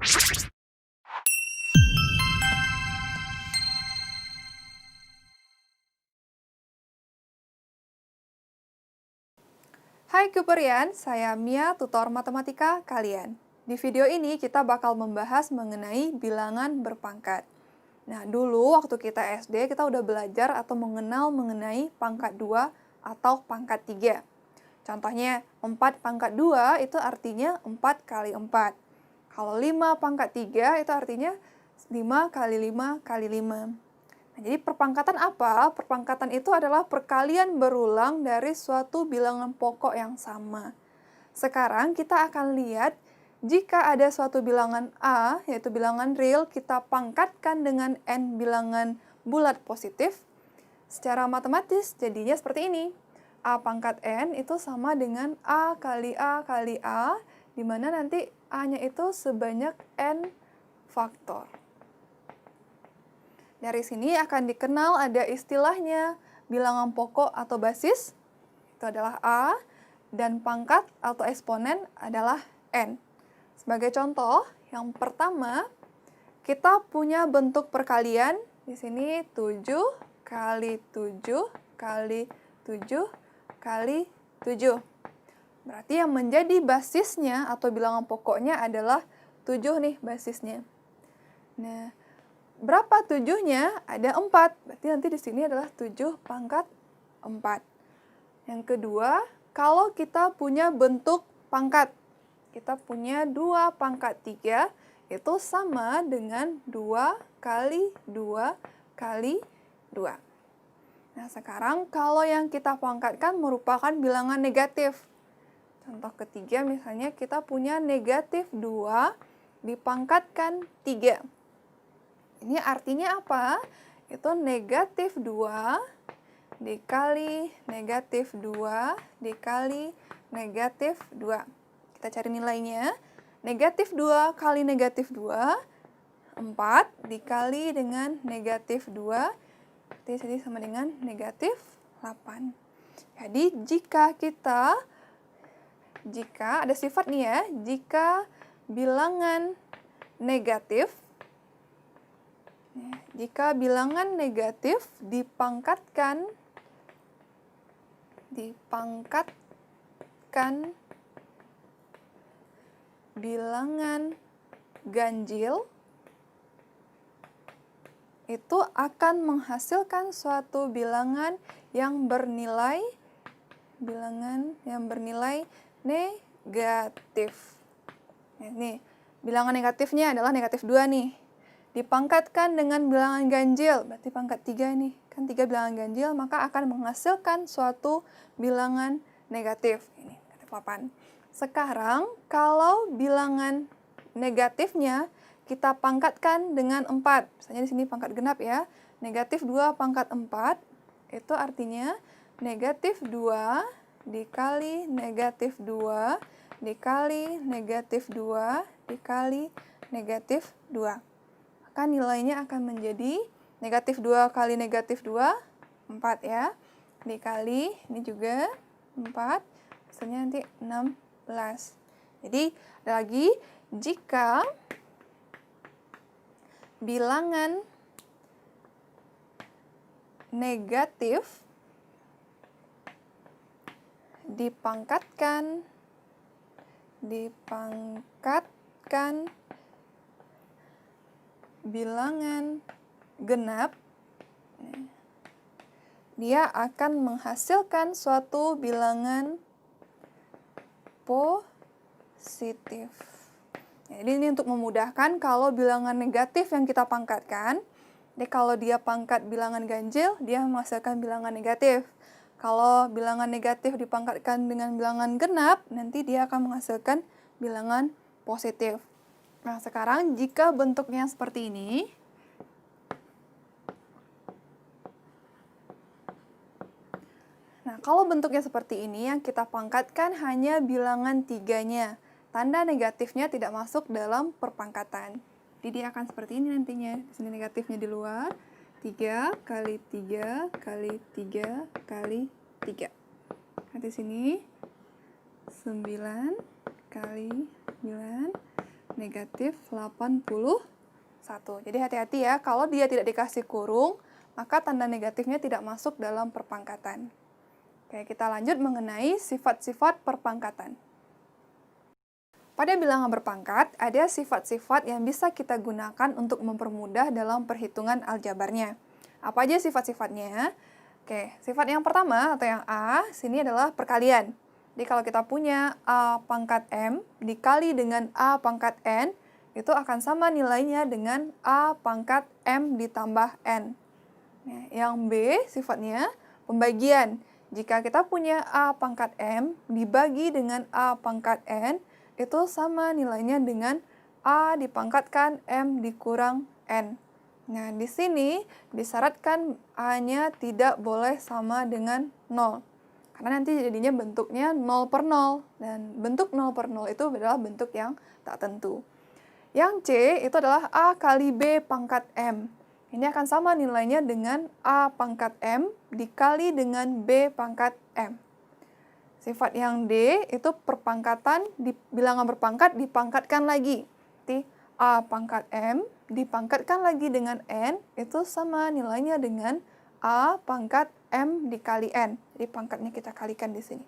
Hai Cuperian, saya Mia, tutor matematika kalian. Di video ini kita bakal membahas mengenai bilangan berpangkat. Nah, dulu waktu kita SD kita udah belajar atau mengenal mengenai pangkat 2 atau pangkat 3. Contohnya, 4 pangkat 2 itu artinya 4 kali 4. Kalau 5 pangkat 3 itu artinya 5 kali 5 kali 5. Nah, jadi perpangkatan apa? Perpangkatan itu adalah perkalian berulang dari suatu bilangan pokok yang sama. Sekarang kita akan lihat jika ada suatu bilangan A, yaitu bilangan real, kita pangkatkan dengan N bilangan bulat positif. Secara matematis jadinya seperti ini. A pangkat N itu sama dengan A kali A kali A, di mana nanti A-nya itu sebanyak N faktor. Dari sini akan dikenal ada istilahnya bilangan pokok atau basis, itu adalah A, dan pangkat atau eksponen adalah N. Sebagai contoh, yang pertama, kita punya bentuk perkalian, di sini 7 kali 7 kali 7 kali 7. Berarti yang menjadi basisnya atau bilangan pokoknya adalah 7 nih basisnya. Nah, berapa 7-nya? Ada 4. Berarti nanti di sini adalah 7 pangkat 4. Yang kedua, kalau kita punya bentuk pangkat, kita punya 2 pangkat 3, itu sama dengan 2 kali 2 kali 2. Nah, sekarang kalau yang kita pangkatkan merupakan bilangan negatif. Contoh ketiga, misalnya kita punya negatif 2 dipangkatkan 3. Ini artinya apa? Itu negatif 2 dikali negatif 2 dikali negatif 2. Kita cari nilainya. Negatif 2 kali negatif 2, 4 dikali dengan negatif 2, jadi sama dengan negatif 8. Jadi jika ada sifat nih ya, jika bilangan negatif dipangkatkan bilangan ganjil, itu akan menghasilkan suatu bilangan yang bernilai negatif. Nah, nih, bilangan negatifnya adalah negatif 2 nih. Dipangkatkan dengan bilangan ganjil, berarti pangkat 3 nih. Kan 3 bilangan ganjil, maka akan menghasilkan suatu bilangan negatif. Ini, negatif 8. Sekarang, kalau bilangan negatifnya kita pangkatkan dengan 4. Misalnya di sini pangkat genap ya. Negatif 2 pangkat 4, itu artinya negatif 2 dikali negatif 2 dikali negatif 2 dikali negatif 2. Maka nilainya akan menjadi negatif 2 kali negatif 2, 4 ya. Dikali, ini juga 4, hasilnya nanti 16. Jadi, ada lagi, jika bilangan negatif dipangkatkan bilangan genap, dia akan menghasilkan suatu bilangan positif. Jadi ini untuk memudahkan kalau bilangan negatif yang kita pangkatkan, jadi kalau dia pangkat bilangan ganjil, dia menghasilkan bilangan negatif. Kalau bilangan negatif dipangkatkan dengan bilangan genap, nanti dia akan menghasilkan bilangan positif. Nah, sekarang jika bentuknya seperti ini, nah kalau bentuknya seperti ini, yang kita pangkatkan hanya bilangan 3-nya. Tanda negatifnya tidak masuk dalam perpangkatan. Jadi dia akan seperti ini nantinya. Di sini negatifnya di luar. 3 kali 3 kali 3 kali 3. Nah, di sini 9 kali 9 negatif 81. Jadi hati-hati ya, kalau dia tidak dikasih kurung, maka tanda negatifnya tidak masuk dalam perpangkatan. Oke, kita lanjut mengenai sifat-sifat perpangkatan. Pada bilangan berpangkat, ada sifat-sifat yang bisa kita gunakan untuk mempermudah dalam perhitungan aljabarnya. Apa aja sifat-sifatnya? Oke, sifat yang pertama atau yang A, sini adalah perkalian. Jadi kalau kita punya A pangkat M dikali dengan A pangkat N, itu akan sama nilainya dengan A pangkat M ditambah N. Nah, yang B sifatnya pembagian. Jika kita punya A pangkat M dibagi dengan A pangkat N, itu sama nilainya dengan A dipangkatkan M dikurang N. Nah, di sini disyaratkan A-nya tidak boleh sama dengan 0. Karena nanti jadinya bentuknya 0 per 0. Dan bentuk 0 per 0 itu adalah bentuk yang tak tentu. Yang C itu adalah A kali B pangkat M. Ini akan sama nilainya dengan A pangkat M dikali dengan B pangkat M. Sifat yang D itu perpangkatan, di bilangan berpangkat dipangkatkan lagi. Jadi A pangkat M dipangkatkan lagi dengan N, itu sama nilainya dengan A pangkat M dikali N. Jadi pangkatnya kita kalikan di sini.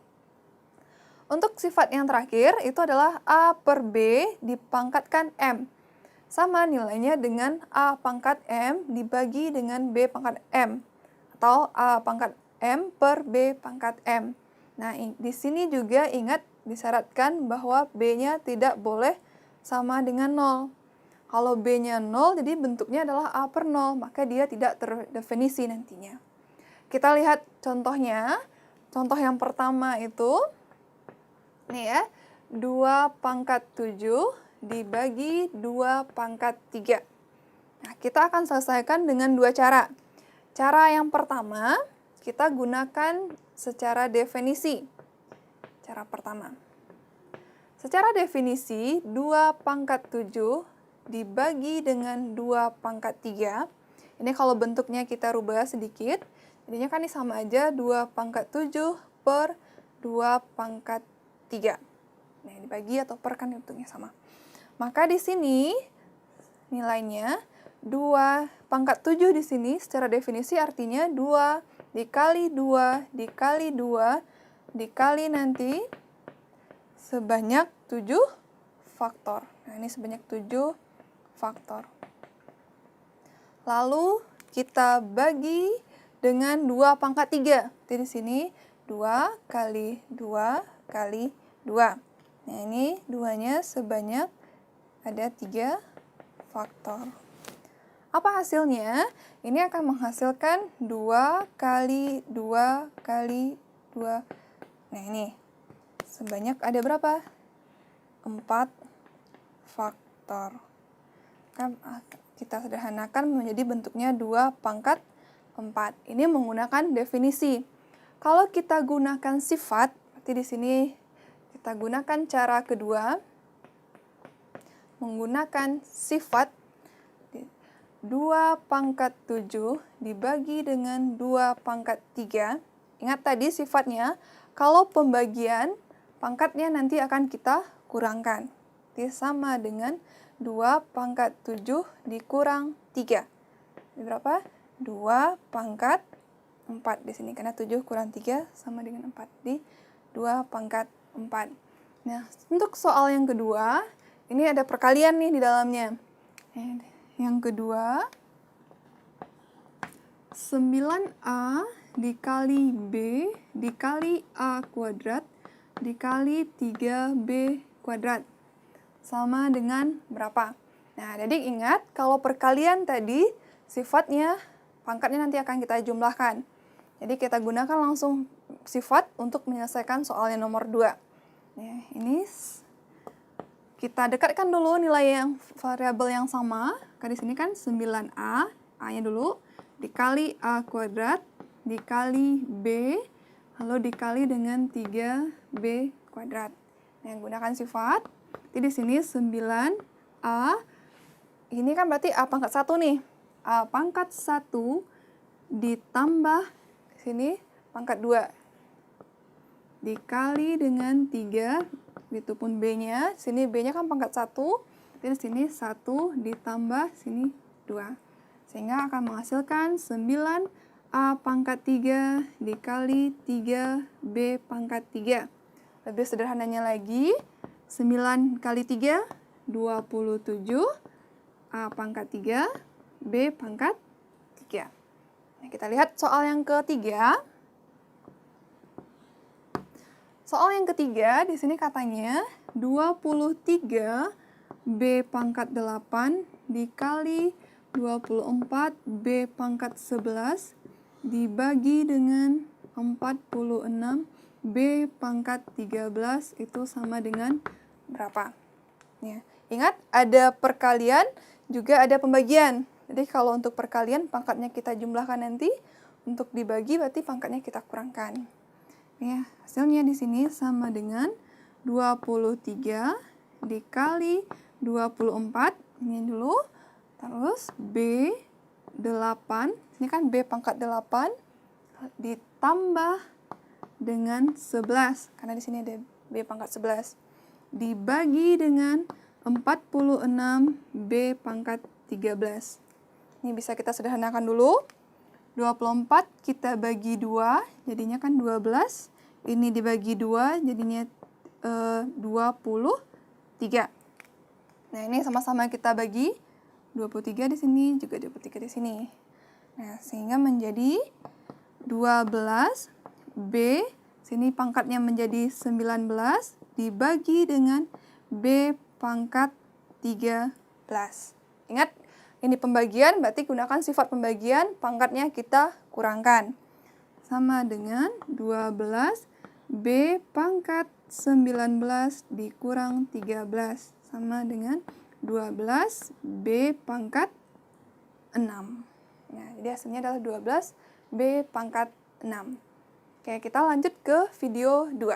Untuk sifat yang terakhir itu adalah A per B dipangkatkan M. Sama nilainya dengan A pangkat M dibagi dengan B pangkat M. Atau A pangkat M per B pangkat M. Nah, di sini juga ingat disyaratkan bahwa B-nya tidak boleh sama dengan 0. Kalau B-nya 0, jadi bentuknya adalah A per 0, maka dia tidak terdefinisi nantinya. Kita lihat contohnya. Contoh yang pertama itu, nih ya, 2 pangkat 7 dibagi 2 pangkat 3. Nah, kita akan selesaikan dengan dua cara. Cara yang pertama, kita gunakan secara definisi. Cara pertama. Secara definisi, 2 pangkat 7 dibagi dengan 2 pangkat 3. Ini kalau bentuknya kita rubah sedikit, jadinya kan ini sama aja 2 pangkat 7 per 2 pangkat 3. Nah, dibagi atau per kan bentuknya sama. Maka di sini nilainya 2 pangkat 7 di sini secara definisi artinya 2 dikali 2 dikali 2 dikali nanti sebanyak 7 faktor. Nah, ini sebanyak 7 faktor. Lalu kita bagi dengan 2 pangkat 3. Jadi di sini 2 kali 2 kali 2. Nah, ini 2-nya sebanyak ada 3 faktor. Apa hasilnya? Ini akan menghasilkan 2 kali 2 kali 2. Nah, ini sebanyak ada berapa? 4 faktor. Kita sederhanakan menjadi bentuknya 2 pangkat 4. Ini menggunakan definisi. Kalau kita gunakan sifat, berarti di sini kita gunakan cara kedua, menggunakan sifat 2 pangkat 7 dibagi dengan 2 pangkat 3. Ingat tadi sifatnya, kalau pembagian, pangkatnya nanti akan kita kurangkan. Jadi sama dengan 2 pangkat 7 dikurang 3. Ini berapa? 2 pangkat 4 di sini. Karena 7 kurang 3 sama dengan 4. Di 2 pangkat 4. Nah, untuk soal yang kedua, ini ada perkalian nih di dalamnya. Yang kedua, 9A dikali B dikali A kuadrat dikali 3B kuadrat. Sama dengan berapa? Nah, jadi ingat, kalau perkalian tadi, sifatnya, pangkatnya nanti akan kita jumlahkan. Jadi kita gunakan langsung sifat untuk menyelesaikan soal yang nomor 2. Nah, ini kita dekatkan dulu nilai yang variabel yang sama. Di sini kan 9A, A-nya dulu, dikali A kuadrat, dikali B, lalu dikali dengan 3B kuadrat. Nah, yang gunakan sifat, jadi di sini 9A, ini kan berarti A pangkat 1 nih. A pangkat 1 ditambah, di sini pangkat 2. Dikali dengan 3, itu pun B-nya, sini B-nya kan pangkat 1, Jadi di sini 1 ditambah sini 2. Sehingga akan menghasilkan 9A pangkat 3 dikali 3B pangkat 3. Lebih sederhananya lagi, 9 kali 3, 27. A pangkat 3, B pangkat 3. Nah, kita lihat soal yang ketiga. Soal yang ketiga, di sini katanya 23 B pangkat 8 dikali 24 B pangkat 11 dibagi dengan 46 B pangkat 13 itu sama dengan berapa? Ya. Ingat, ada perkalian, juga ada pembagian. Jadi kalau untuk perkalian, pangkatnya kita jumlahkan nanti. Untuk dibagi, berarti pangkatnya kita kurangkan. Ya, hasilnya di sini sama dengan 23 dikali 24, ini dulu, terus B 8, ini kan B pangkat 8, ditambah dengan 11, karena di sini ada B pangkat 11, dibagi dengan 46 B pangkat 13. Ini bisa kita sederhanakan dulu. 24 kita bagi 2, jadinya kan 12. Ini dibagi 2, jadinya 23. Nah, ini sama-sama kita bagi 23 di sini, juga 23 di sini. Nah, sehingga menjadi 12 B, sini pangkatnya menjadi 19, dibagi dengan B pangkat 13. Ingat, ini pembagian, berarti gunakan sifat pembagian, pangkatnya kita kurangkan. Sama dengan 12 B pangkat 19 dikurang 13. Sama dengan 12 B pangkat 6. Nah, jadi hasilnya adalah 12 B pangkat 6. Oke, kita lanjut ke video 2.